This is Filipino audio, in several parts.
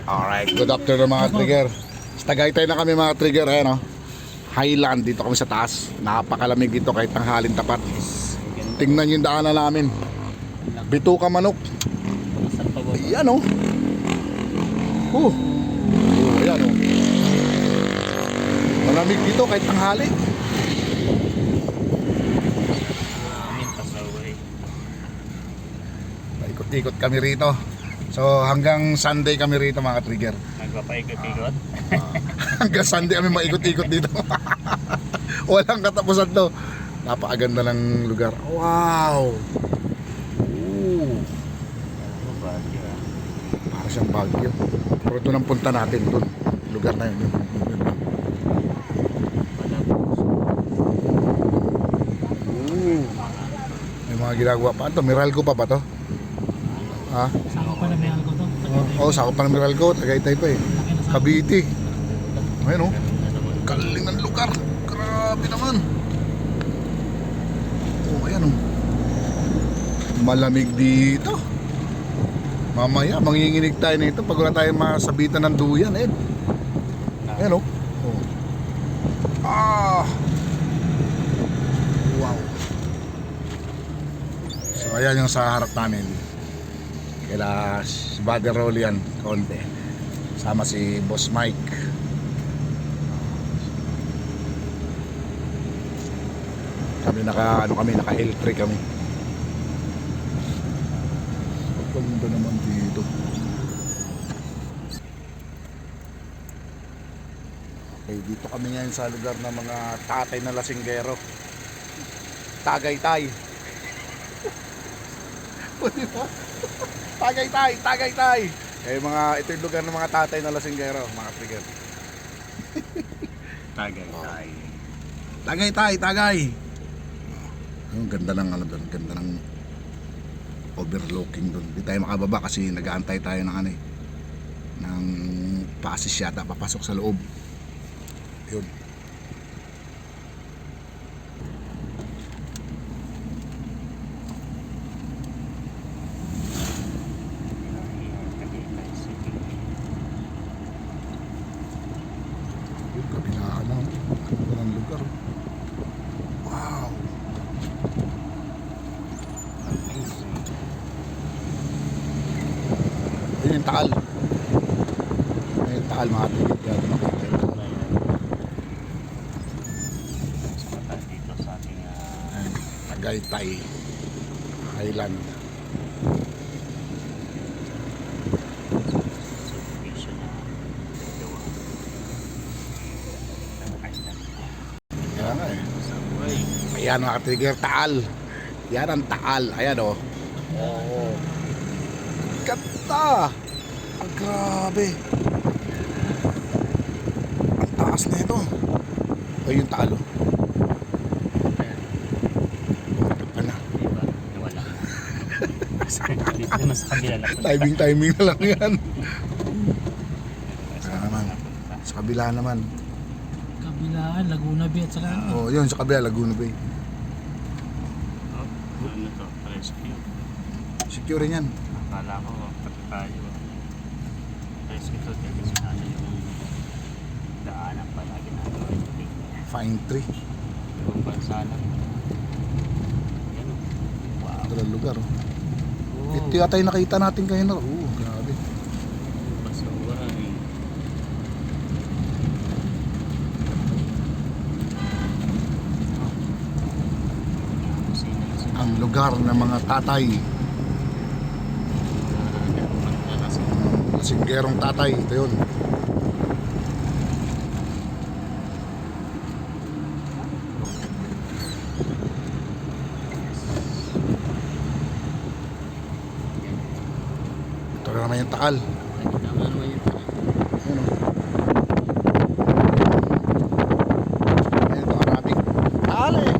Alright, good afternoon mga trigger. Sa Tagaytay na kami mga trigger, ayan o. Highland, dito kami sa taas. Napakalamig dito kahit tanghalin tapat. Tingnan yung daanan namin. Bituka manok. Ayan o. Ayan o. Malamig dito kahit tanghali. Ikot-ikot kami rito. So hanggang Sunday kami rito mga trigger. Nagpapaikot-ikot? Hanggang Sunday kami maikot-ikot dito. Walang katapusan to. Napakaganda ng lugar. Wow. Para siyang Baguio. Pero ito nang punta natin doon. Lugar na yun. May mga ginagawa pa. Ito, Meralco pa ba to? Ha? Sako pa na Meralco to. Oo, sako pa ng Meralco. Tagaytay pa eh. Cavite. Ayun o. Galing ng lugar. Grabe naman. Ayan o. Malamig dito. Mamaya, manginginig tayo nito pag wala tayong masabitan ng duyan eh. Ayan o. Wow. So ayan yung sa harap namin. Kaya si Buddy Rolian Conte. Sama si Boss Mike. Kami naka L3 kami. Ganda naman dito. Okay, dito kami ngayon sa lugar ng mga tatay na lasinggero. Tagaytay. O diba? Tagaytay. Eh ito yung lugar ng mga tatay na lasinggero, mga trigger. Tagay. Ang ganda ng doon, ganda ng overlooking doon. Hindi tayo makababa kasi nag-aantay tayo ng ng pasis yata papasok sa loob. Yun. Yung kabilaan na. Ang lugar. Wow. Yun yung Taal. Yun yung Taal mga tigit. Kaya ito makita. Dito sa ating Tagaytay Highland. subdivision na gawa. Kaya nga eh. Ayan mga trigger, Taal. Yan ang Taal. Ayan o. Oo. Ganda. Ang grabe. Ang taas na ito. Ay yung Taal o. Ano? Diba? Nawala. Dito naman sa kabila lang. Timing na lang yan. Sa kabila naman. Kabilaan, Laguna Bay at saka ano. Oh, yun sa kabila, Laguna Bay. Ano to? Rescue. Secure rin yan. Akala ko pati tayo. Rescue to. Dito sa yung daanan palagi natin. Fine tree. Yung bansa lang. Yan o. Wow. Ito lang lugar oh. Ito yata yung nakita natin kayo na. Grabe. Basuran eh. Ang lugar ng mga tatay. Singgerong tatay. Ito yun. Ito na naman yung Taal. Ayun oh. Ayun ito, Arabic. Taal eh.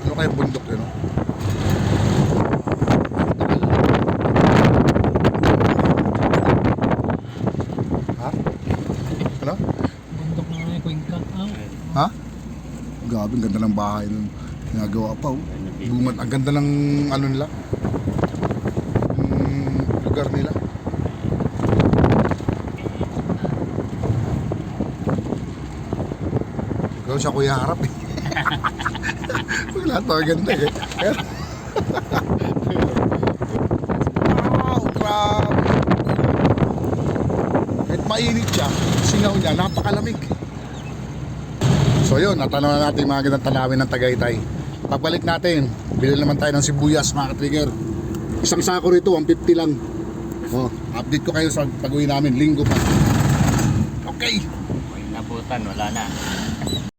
Ano kayo bundok yun? Ha? Ano? Bundok na may Cuenca. Ha? Grabe, ang ganda ng bahay nun. Ginagawa pa oh. Bungat. Ang ganda ng ano nila. Lugar nila. Ikaw siya kuya harap eh. Wala to, ganda eh. Wow, grabe. Kahit mainit siya, singaw niya, napakalamig. So yun, natanong na natin yung mga gandang tanawin ng Tagaytay. Pagbalik natin, bili naman tayo ng sibuyas mga ka-trigger. Isang sako rito, 150 lang. Oh, update ko kayo sa pag-uwi namin, linggo pa. Okay. May nabutan, wala na.